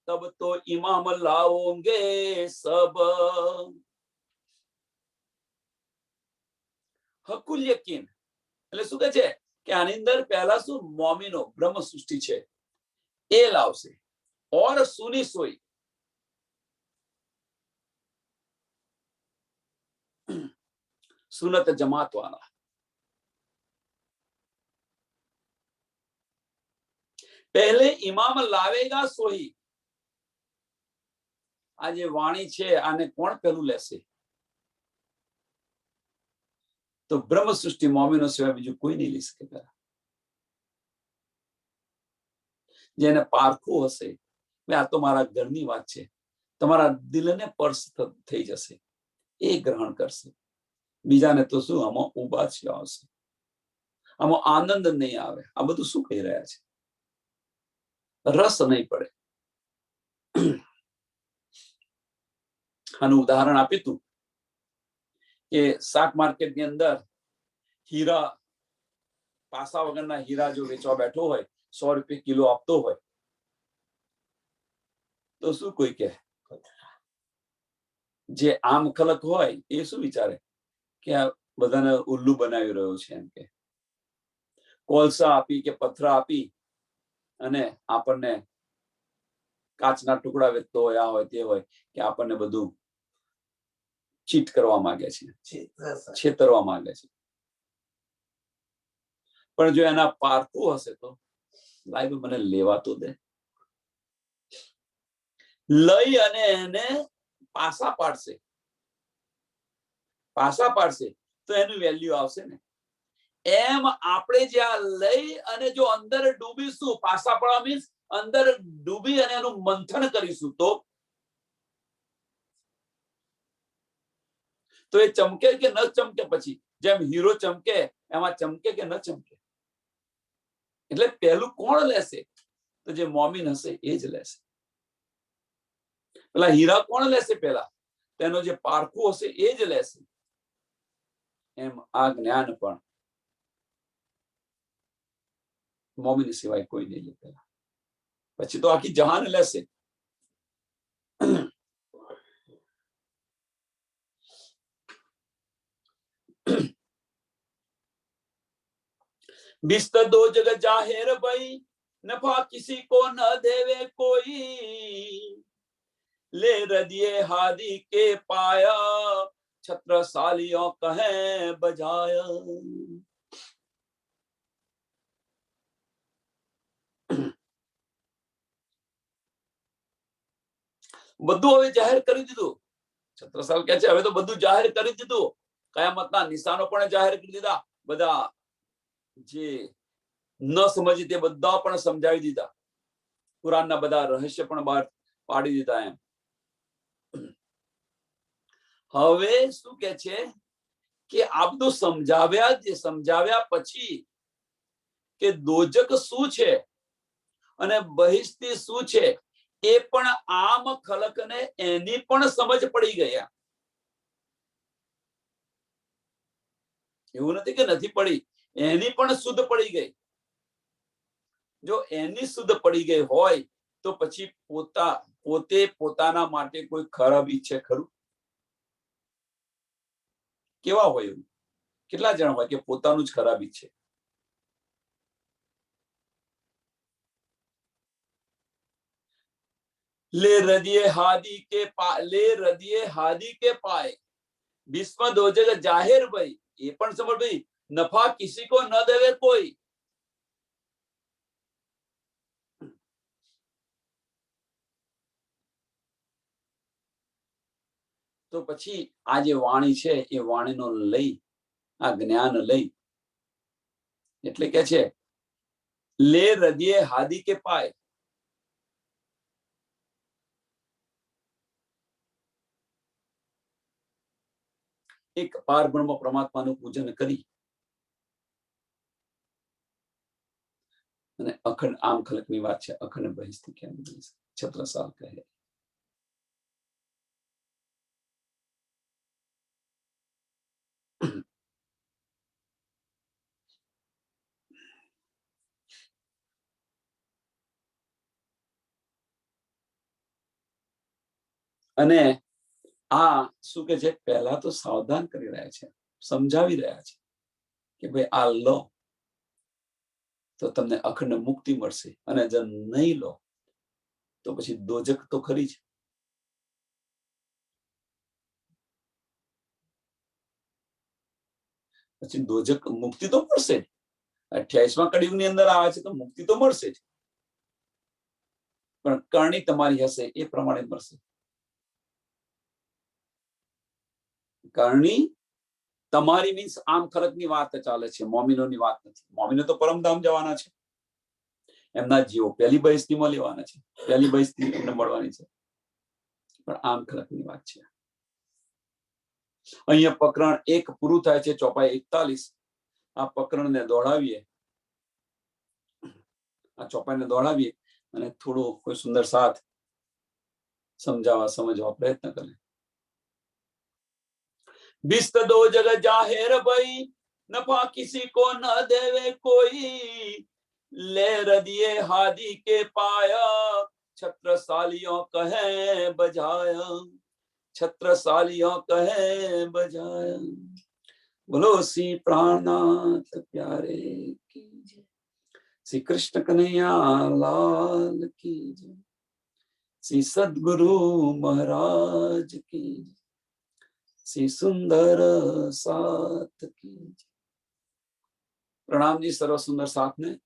तब तो इमाम लाओगे सब. હકુલ યકીન એટલે શું કહે છે કે આની અંદર પહેલા શું મોમીનો બ્રહ્મ સૃષ્ટિ છે એ લાવશે. ઓર સુની સોઈ, સુનત જમાત વાળા. પહેલે ઇમામ લાવેગા સોહી. આ જે વાણી છે આને કોણ પેલું લેશે? તો બ્રહ્મ સૃષ્ટિ મોમીનો સિવાય બીજું કોઈ નહીં લઈ શકે. જેને પારખું હશે, આ તો મારા ઘરની વાત છે, તમારા દિલને સ્પર્શ થઈ જશે, એ ગ્રહણ કરશે. બીજાને તો શું આમાં ઉબાસી આવશે, આમાં આનંદ નહીં આવે. આ બધું શું કહી રહ્યા છે? રસ નહીં પડે. આનું ઉદાહરણ આપ્યું હતું કે શાક માર્કેટની અંદર હીરા, પાસા વગરના હીરા જો વેચવા બેઠો હોય, 100 રૂપિયા કિલો આપતો હોય, તો શું કોઈ કે? જે આમ ખલક હોય એ શું વિચારે કે આ બધાને ઉલ્લુ બનાવી રહ્યો છે. એમ કે કોલસા આપી કે પથ્થર આપી અને આપણને કાચના ટુકડા વેચતો હોય, આ હોય તે હોય, કે આપણને બધું ચીટ કરવા માંગે છે, છેતરવા માંગે છે. પણ જો એના પારખું હશે તો લાઈવ મને લેવા તો દે, લઈ અને એને પાસા પાડશે, પાસા પાડશે તો એનું વેલ્યુ આવશે ને. એમ આપણે જ્યાં લઈ અને જો અંદર ડૂબીશું, પાસા પાડવા મીન્સ અંદર ડૂબી અને એનું મંથન કરીશું, તો એ ચમકે કે ન ચમકે? પછી જેમ હીરો ચમકે એમાં ચમકે કે ન ચમકે? એટલે પહેલું કોણ લેશે? તો જે મોમીન હશે એ જ લેશે. પેલા હીરા કોણ લેશે? પેલા તેનો જે પારખું હશે એ જ લેશે. એમ આ જ્ઞાન પણ મોમીન સિવાય કોઈ નહીં લે પેલા, પછી તો આખી જહાન લેશે. बिस्तर दो जगह जाहिर भाई, नफा किसी को न देवे कोई, ले रदिए हादी के पाया, छत्रसालियों कहे बजाया. બધું હવે જાહેર કરી દીધું. છત્રસાલ કહે છે હવે તો બધું જાહેર કરી દીધું, કયામતના નિશાનો પણ જાહેર કરી દીધા, બધા જે ન સમજી તે બધા પણ સમજાવી દીધા, કુરાનના બધા રહસ્ય પણ બહાર પાડી દીધા. એમ હવે શું કે છે કે આ બધું સમજાવ્યા પછી કે દોજક શું છે અને બહિષ્ટી શું છે એ પણ આમ ખલકને એની પણ સમજ પડી ગયા. એવું નથી કે નથી પડી, એની પણ શુદ્ધ પડી ગઈ. જો એની શુદ્ધ પડી ગઈ હોય તો પછી પોતે પોતાના માટે કોઈ ખરાબ ઈચ્છે ખરું? કેવા હોય એવું? કેટલા જણા હોય કે પોતાનું જ ખરાબ ઈચ્છે? ले रदिए हादी के पाए भीष्म दोजक जाहिर भाई, ये पण समझ भाई, नफा किसी को न देवे कोई. તો પછી આ જે વાણી છે એ વાણીનો લઈ, આ જ્ઞાન લઈ એટલે કે છે લે હૃદય હાદી કે પાય. એક પાર બ્રહ્મ પરમાત્માનું પૂજન કરી અને અખંડ આમ ખલકની વાત છે, અખંડ બહિષ્ઠી કેમ છત્રસાલ કહે. અને આ શું કે છે, પહેલા તો સાવધાન કરી રહ્યા છે, સમજાવી રહ્યા છે કે ભાઈ આ લો તો તમને અખંડ મુક્તિ મળશે, અને જો નહીં લો તો પછી દોજક તો ખરી જ. પછી દોજક મુક્તિ તો મળશે જ. 28મા કળિયુગની અંદર આવે છે તો મુક્તિ તો મળશે જ, પણ કરણી તમારી હશે એ પ્રમાણે મળશે. કરણી તમારી મીન્સ આમ ખલકની વાત ચાલે છે, મોમિનોની વાત નથી. મોમિનો તો પરમધામ જવાના છે, એમના જીવો પહેલી બહિષ્ઠીમાં લેવાના છે, પહેલી બહિષ્ઠી એમને મળવાની છે, પણ આમ ખલકની વાત છે. અહીંયા પ્રકરણ 1 પૂરું થાય છે, ચોપાઈ 41. આ પ્રકરણને દોડાવીએ, આ ચોપાઈને દોડાવીએ અને થોડો કોઈ સુંદર સાથ સમજવા પ્રયત્ન કરે. बिस्त दो जग जाहिर भई, नफा किसी को न देवे कोई, ले रदिए हादी के पाया, छत्रसालियों कहे बजाया, छत्रसालियों कहे बजाया. बोलो श्री प्राणनाथ प्यारे की जय, श्री कृष्ण कन्हैया लाल की जय, श्री सद्गुरु महाराज की जय, श्री सुंदर साथ की. प्रणाम जी सर्व सुंदर साथ ने.